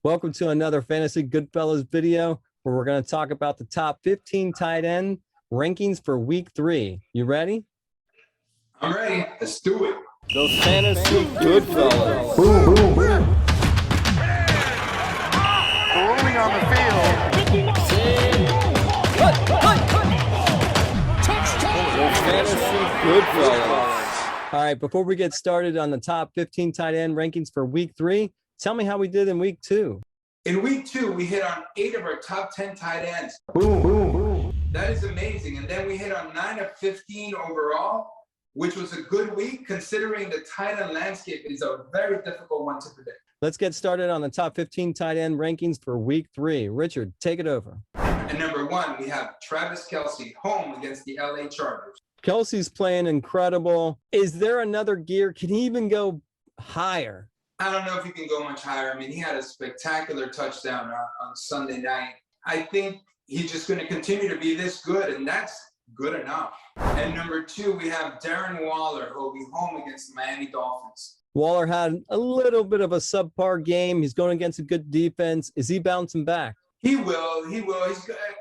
Welcome to another Fantasy Goodfellas video where we're going to talk about the top 15 tight end rankings for week 3. You ready? I'm ready. Let's do it. The Fantasy Goodfellas. Boom, boom, boom. Rolling on the field. The Fantasy Goodfellas. All right, before we get started on the top 15 tight end rankings for week 3, tell me how we did in week 2. In week 2, we hit on 8 of our top 10 tight ends. Boom, boom, boom. That is amazing. And then we hit on 9 of 15 overall, which was a good week considering the tight end landscape is a very difficult one to predict. Let's get started on the top 15 tight end rankings for week 3. Richard, take it over. And number 1, we have Travis Kelce home against the LA Chargers. Kelce's playing incredible. Is there another gear? Can he even go higher? I don't know if he can go much higher. I mean, he had a spectacular touchdown on Sunday night. I think he's just going to continue to be this good, and that's good enough. And number 2, we have Darren Waller, who will be home against the Miami Dolphins. Waller had a little bit of a subpar game. He's going against a good defense. Is he bouncing back? He will. He will.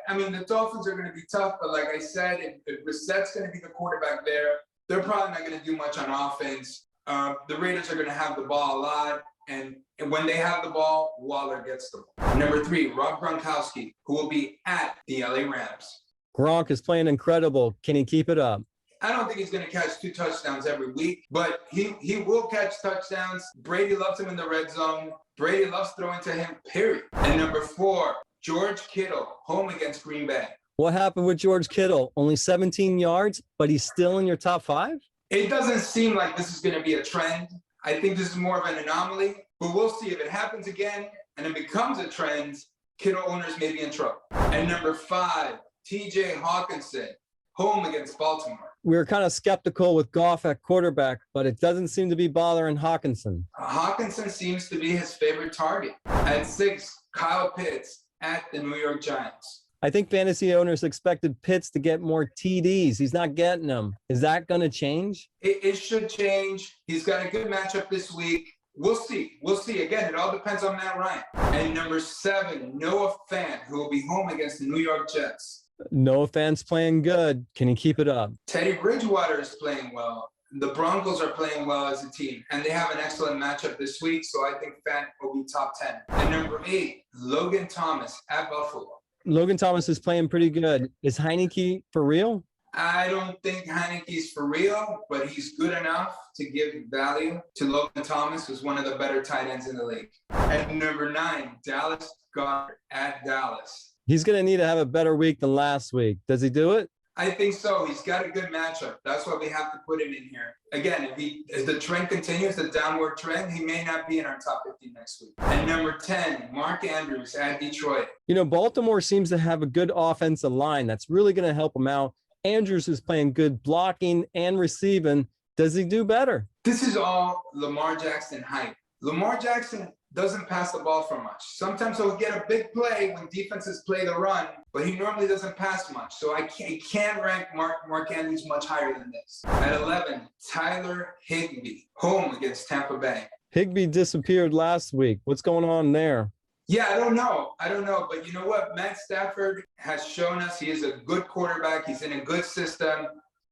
I mean, the Dolphins are going to be tough, but like I said, if Brissett's going to be the quarterback there, they're probably not going to do much on offense. The Raiders are going to have the ball a lot, and when they have the ball, Waller gets the ball. Number 3, Rob Gronkowski, who will be at the LA Rams. Gronk is playing incredible. Can he keep it up? I don't think he's going to catch 2 touchdowns every week, but he will catch touchdowns. Brady loves him in the red zone. Brady loves throwing to him, period. And number 4, George Kittle, home against Green Bay. What happened with George Kittle? Only 17 yards, but he's still in your top 5? It doesn't seem like this is going to be a trend. I think this is more of an anomaly, but we'll see. If it happens again and it becomes a trend, Kittle owners may be in trouble. And number 5, TJ Hockenson, home against Baltimore. We were kind of skeptical with Goff at quarterback, but it doesn't seem to be bothering Hockenson. Hockenson seems to be his favorite target. At 6, Kyle Pitts at the New York Giants. I think fantasy owners expected Pitts to get more TDs. He's not getting them. Is that going to change? It should change. He's got a good matchup this week. We'll see. We'll see. Again, it all depends on Matt Ryan. And number 7, Noah Fant, who will be home against the New York Jets. Noah Fant's playing good. Can he keep it up? Teddy Bridgewater is playing well. The Broncos are playing well as a team, and they have an excellent matchup this week, so I think Fant will be top 10. And number 8, Logan Thomas at Buffalo. Logan Thomas is playing pretty good. Is Heineke for real? I don't think Heineke's for real, but he's good enough to give value to Logan Thomas, who's one of the better tight ends in the league. At number 9, Dallas Goedert at Dallas. He's going to need to have a better week than last week. Does he do it? I think so. He's got a good matchup. That's why we have to put him in here. Again, if the trend continues, the downward trend, he may not be in our top 15 next week. And number 10, Mark Andrews at Detroit. You know, Baltimore seems to have a good offensive line that's really going to help him out. Andrews is playing good blocking and receiving. Does he do better? This is all Lamar Jackson hype. Lamar Jackson doesn't pass the ball for much. Sometimes he'll get a big play when defenses play the run, but he normally doesn't pass much. So I can't rank Mark Andrews much higher than this. At 11, Tyler Higbee, home against Tampa Bay. Higbee disappeared last week. What's going on there? Yeah, I don't know. But you know what? Matt Stafford has shown us he is a good quarterback. He's in a good system.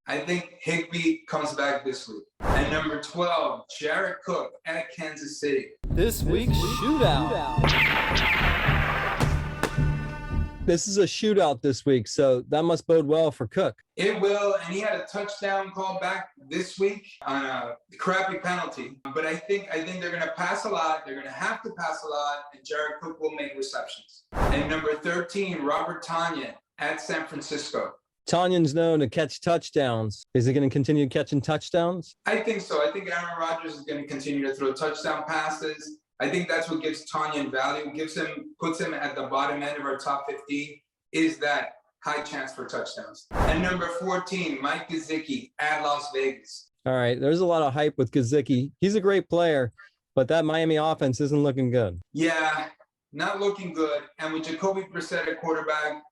I think Higbee comes back this week. And number 12, Jared Cook at Kansas City. This week's shootout. This is a shootout this week, so that must bode well for Cook. It will, and he had a touchdown call back this week on a crappy penalty. But I think they're going to pass a lot. They're going to have to pass a lot, and Jared Cook will make receptions. And number 13, Robert Tonyan at San Francisco. Tonyan's known to catch touchdowns. Is he going to continue catching touchdowns? I think so. I think Aaron Rodgers is going to continue to throw touchdown passes. I think that's what gives Tonyan value, puts him at the bottom end of our top 15, is that high chance for touchdowns. And number 14, Mike Gesicki at Las Vegas. All right, there's a lot of hype with Gesicki. He's a great player, but that Miami offense isn't looking good. Yeah, not looking good. And with Jacoby Brissett at quarterback,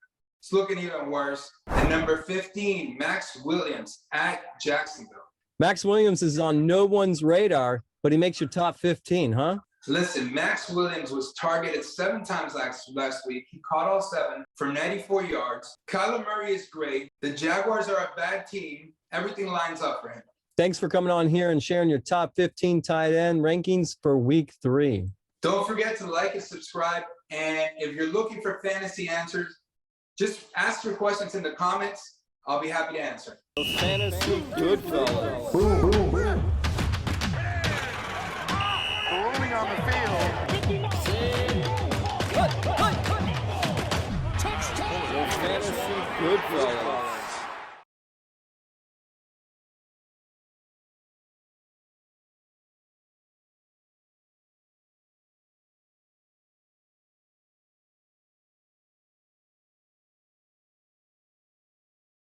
it's looking even worse. And number 15, Max Williams at Jacksonville. Max Williams is on no one's radar, but he makes your top 15, huh? Listen, Max Williams was targeted 7 times last week. He caught all 7 for 94 yards. Kyler Murray is great. The Jaguars are a bad team. Everything lines up for him. Thanks for coming on here and sharing your top 15 tight end rankings for week 3. Don't forget to like and subscribe. And if you're looking for fantasy answers, just ask your questions in the comments. I'll be happy to answer. Fantasy Goodfellas. Boom, boom, boom. Rolling on the field. Fantasy Goodfellas.